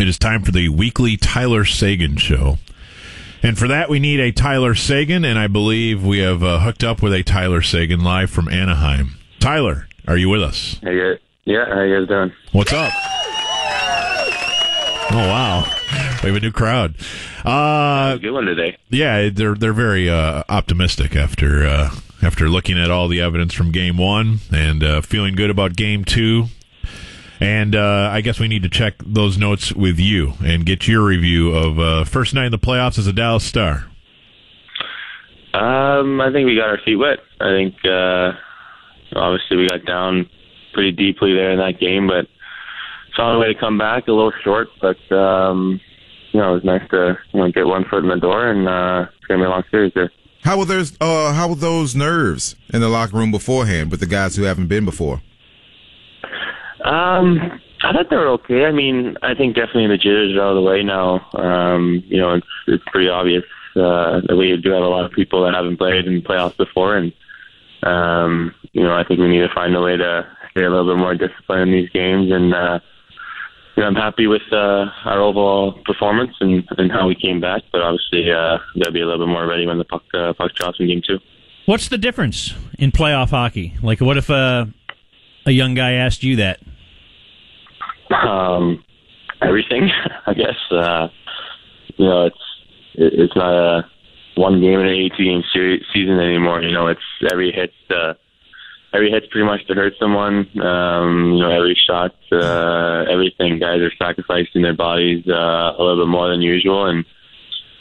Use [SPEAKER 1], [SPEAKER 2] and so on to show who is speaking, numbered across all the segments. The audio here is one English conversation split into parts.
[SPEAKER 1] It is time for the weekly Tyler Seguin Show. And for that, we need a Tyler Seguin, and I believe we have hooked up with a Tyler Seguin live from Anaheim. Tyler, are you with us?
[SPEAKER 2] Hey, guys. Yeah, how you guys doing?
[SPEAKER 1] What's up? Oh, wow. We have a new crowd.
[SPEAKER 2] A good one today.
[SPEAKER 1] Yeah, they're very optimistic after looking at all the evidence from Game 1 and feeling good about Game 2. And I guess we need to check those notes with you and get your review of first night in the playoffs as a Dallas Star.
[SPEAKER 2] I think we got our feet wet. I think obviously we got down pretty deeply there in that game, but found a way to come back. A little short, but it was nice to get one foot in the door, and it's gonna be a long series there.
[SPEAKER 3] How were those nerves in the locker room beforehand with the guys who haven't been before?
[SPEAKER 2] I thought they were okay. I mean, I think definitely the jitters are out of the way now. It's pretty obvious that we do have a lot of people that haven't played in playoffs before, and I think we need to find a way to stay a little bit more disciplined in these games. And I'm happy with our overall performance and how we came back, but obviously got to be a little bit more ready when the puck drops in Game 2.
[SPEAKER 4] What's the difference in playoff hockey? Like, what if a young guy asked you that?
[SPEAKER 2] Everything, I guess. It's not a one game in an 18-game season anymore. It's every hit's pretty much to hurt someone. Every shot, everything. Guys are sacrificing their bodies a little bit more than usual, and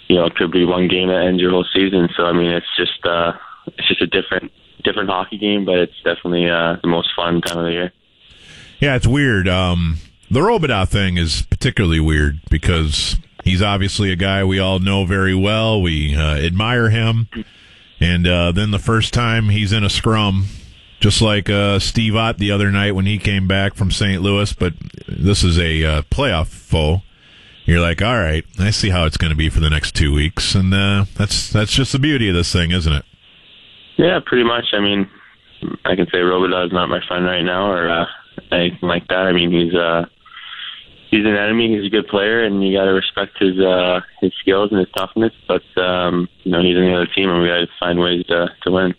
[SPEAKER 2] it could be one game that ends your whole season. So I mean, it's just a different hockey game, but it's definitely the most fun time of the year.
[SPEAKER 1] Yeah, it's weird. The Robidoux thing is particularly weird because he's obviously a guy we all know very well. We admire him. And then the first time he's in a scrum, just like Steve Ott the other night when he came back from St. Louis, but this is a playoff foe. You're like, all right, I see how it's going to be for the next 2 weeks. And that's just the beauty of this thing, isn't it?
[SPEAKER 2] Yeah, pretty much. I mean, I can say Robidoux is not my friend right now or anything like that. I mean, he's an enemy. He's a good player, and you got to respect his skills and his toughness. But he's in the other team, and we got to find ways to win.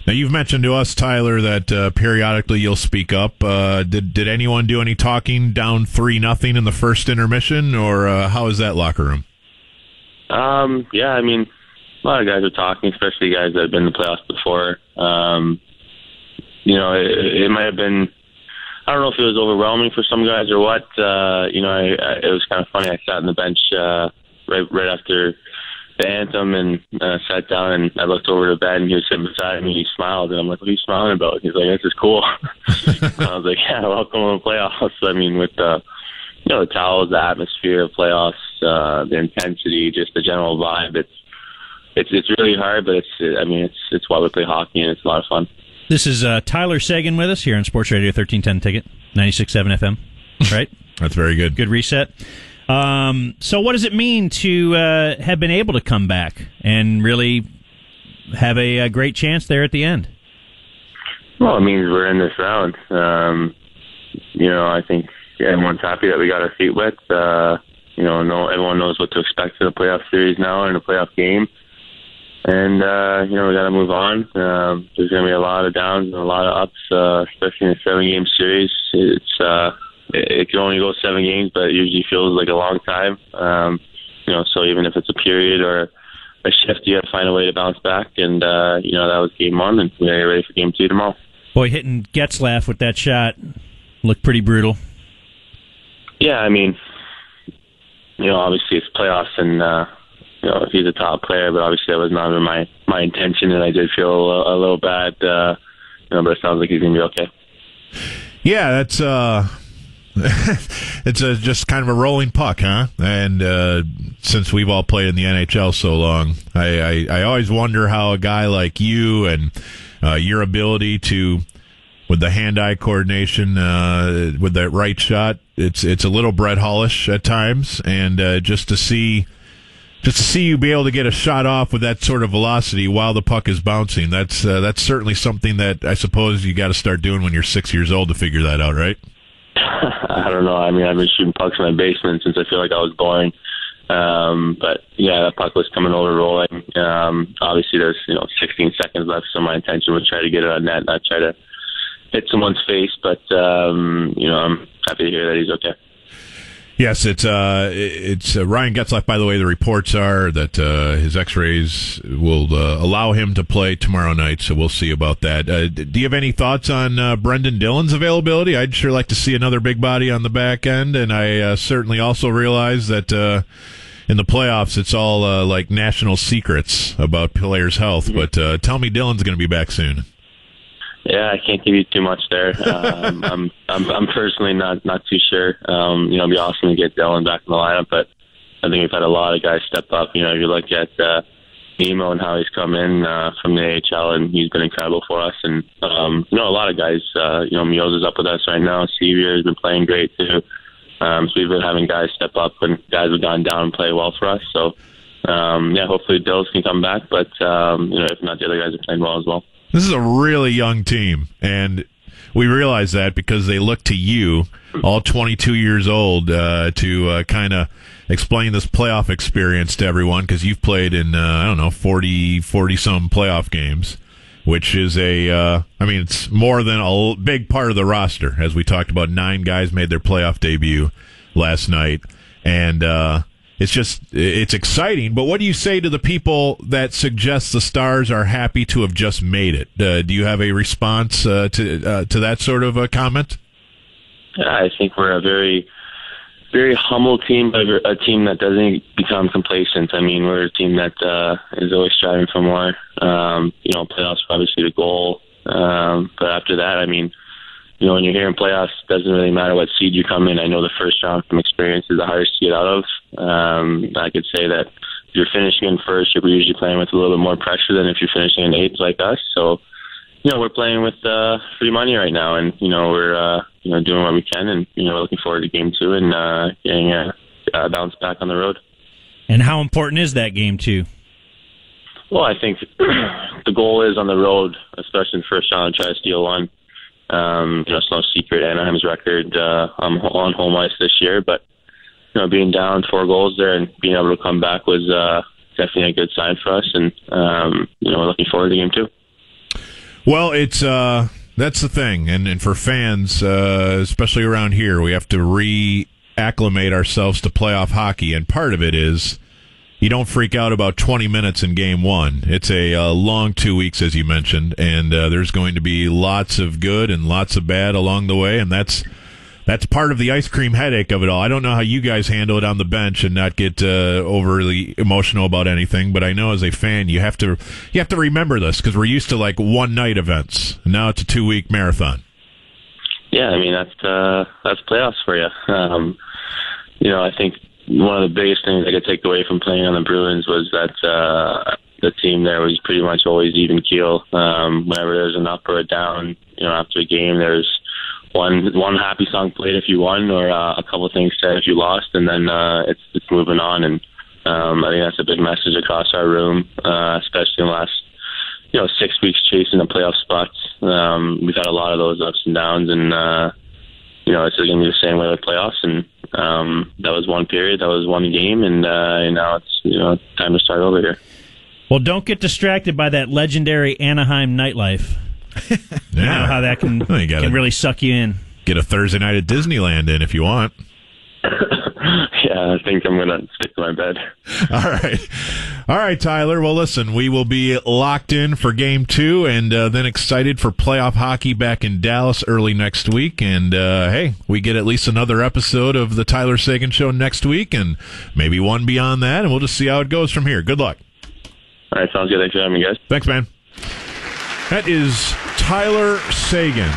[SPEAKER 1] Now, you've mentioned to us, Tyler, that periodically you'll speak up. Did anyone do any talking down 3-0 in the first intermission, or how is that locker room?
[SPEAKER 2] Yeah, I mean, a lot of guys are talking, especially guys that have been in the playoffs before. It might have been. I don't know if it was overwhelming for some guys or what. It was kind of funny. I sat on the bench right after the anthem and sat down, and I looked over to Ben, and he was sitting beside me. He smiled, and I'm like, "What are you smiling about?" He's like, "This is cool." And I was like, "Yeah, welcome to the playoffs." I mean, with the towels, the atmosphere of playoffs, the intensity, just the general vibe. It's really hard, but it's why we play hockey, and it's a lot of fun.
[SPEAKER 4] This is Tyler Seguin with us here on Sports Radio 1310 Ticket, 96.7 FM, right?
[SPEAKER 1] That's very good.
[SPEAKER 4] Good reset. So what does it mean to have been able to come back and really have a great chance there at the end?
[SPEAKER 2] Well, it means we're in this round. I think everyone's happy that we got our feet wet. Everyone knows what to expect in a playoff series now and a playoff game. And, we got to move on. There's going to be a lot of downs and a lot of ups, especially in a 7-game series. It can only go 7 games, but it usually feels like a long time. So even if it's a period or a shift, you got to find a way to bounce back. And, that was Game 1, and we're going to get ready for Game 2 tomorrow.
[SPEAKER 4] Boy, hitting Getzlaf with that shot looked pretty brutal.
[SPEAKER 2] Yeah, I mean, obviously it's playoffs, and, he's a top player, but obviously that was not my intention, and I did feel a little bad, but it sounds like he's going to be okay.
[SPEAKER 1] Yeah, that's it's just kind of a rolling puck, huh? And since we've all played in the NHL so long, I always wonder how a guy like you and your ability to, with the hand-eye coordination, with that right shot, it's a little Brett Hallish at times, and just to see you be able to get a shot off with that sort of velocity while the puck is bouncing, that's certainly something that I suppose you got to start doing when you're 6 years old to figure that out, right?
[SPEAKER 2] I don't know. I mean, I've been shooting pucks in my basement since I feel like I was born. But yeah, that puck was coming over rolling. Obviously, there's 16 seconds left, so my intention was try to get it on net, not try to hit someone's face. But I'm happy to hear that he's okay.
[SPEAKER 1] Yes, it's Ryan Getzlaf. By the way, the reports are that his X-rays will allow him to play tomorrow night. So we'll see about that. Do you have any thoughts on Brendan Dillon's availability? I'd sure like to see another big body on the back end, and I certainly also realize that in the playoffs it's all like national secrets about players' health. But tell me, Dillon's going to be back soon.
[SPEAKER 2] Yeah, I can't give you too much there. I'm personally not too sure. It'd be awesome to get Dillon back in the lineup, but I think we've had a lot of guys step up. You look at Nemo and how he's come in from the AHL, and he's been incredible for us. And a lot of guys. Meoz is up with us right now. Sevier has been playing great too. So we've been having guys step up when guys have gone down and play well for us. So hopefully Dills can come back, but if not, the other guys are playing well as well.
[SPEAKER 1] This is a really young team, and we realize that because they look to you, all 22 years old, to kind of explain this playoff experience to everyone, because you've played in, 40-some playoff games, which is it's more than a big part of the roster. As we talked about, 9 guys made their playoff debut last night, and it's exciting, but what do you say to the people that suggest the Stars are happy to have just made it? Do you have a response to that sort of a comment?
[SPEAKER 2] I think we're a very, very humble team, but a team that doesn't become complacent. I mean, we're a team that is always striving for more. Playoffs are obviously the goal, but after that, I mean, when you're here in playoffs, it doesn't really matter what seed you come in. I know the first round from experience is the hardest to get out of. I could say that if you're finishing in first, you're usually playing with a little bit more pressure than if you're finishing in eighth like us. So, we're playing with free money right now, and we're doing what we can, and we're looking forward to game 2 and getting a bounce back on the road.
[SPEAKER 4] And how important is that game 2?
[SPEAKER 2] Well, I think the goal is on the road, especially in the first round, try to steal one. It's no secret Anaheim's record on home ice this year, but being down 4 goals there and being able to come back was definitely a good sign for us, and we're looking forward to game 2.
[SPEAKER 1] Well, it's that's the thing, and for fans, especially around here, we have to reacclimate ourselves to playoff hockey, and part of it is you don't freak out about 20 minutes in game 1. It's a long 2 weeks, as you mentioned, and there's going to be lots of good and lots of bad along the way, and that's part of the ice cream headache of it all. I don't know how you guys handle it on the bench and not get overly emotional about anything, but I know as a fan you have to remember this, because we're used to like one-night events. Now it's a 2-week marathon.
[SPEAKER 2] Yeah, I mean that's playoffs for you. I think one of the biggest things I could take away from playing on the Bruins was that the team there was pretty much always even keel. Whenever there's an up or a down, after a game, there's one happy song played if you won, or a couple of things said if you lost, and then it's moving on. And I think that's a big message across our room, especially in the last 6 weeks chasing the playoff spots. We've had a lot of those ups and downs, and it's going to be the same way with playoffs. And that was one period, that was one game, and now it's time to start over here.
[SPEAKER 4] Well, don't get distracted by that legendary Anaheim nightlife. You know how that can really suck you in.
[SPEAKER 1] Get a Thursday night at Disneyland in if you want.
[SPEAKER 2] Yeah, I think I'm going to stick to my bed.
[SPEAKER 1] All right, Tyler. Well, listen, we will be locked in for game 2, and then excited for playoff hockey back in Dallas early next week. And, hey, we get at least another episode of the Tyler Seguin Show next week, and maybe one beyond that, and we'll just see how it goes from here. Good luck.
[SPEAKER 2] All right, sounds good. Thanks for having me, guys.
[SPEAKER 1] Thanks, man. That is Tyler Seguin.